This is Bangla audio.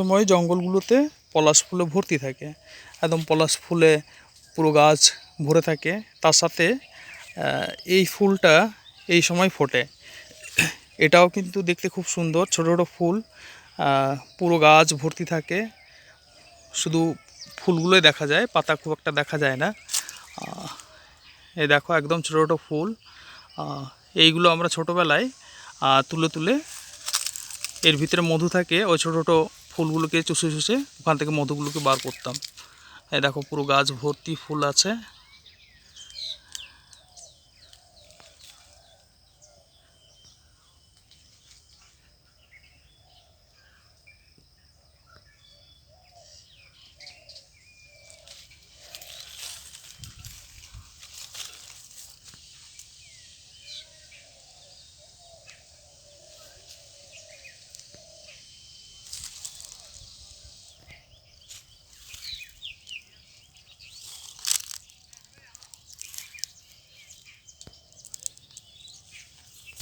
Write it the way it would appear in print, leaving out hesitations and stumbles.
সময় জঙ্গলগুলোতে পলাশ ফুলে ভর্তি থাকে, একদম পলাশ ফুলে পুরো গাছ ভরে থাকে। তার সাথে এই ফুলটা এই সময় ফোটে। এটাও কিন্তু দেখতে খুব সুন্দর, ছোট ছোট ফুল, পুরো গাছ ভর্তি থাকে। শুধু ফুলগুলোই দেখা যায়, পাতা খুব একটা দেখা যায় না। এই দেখো একদম ছোটো ছোটো ফুল। এইগুলো আমরা ছোটোবেলায় তুলে তুলে, এর ভিতরে মধু থাকে, ওই ছোটো ছোটো ফুলগুলোকে চুষে চুষে ওখান থেকে মধুগুলোকে বার করতাম। এই দেখো পুরো গাছ ভর্তি ফুল আছে।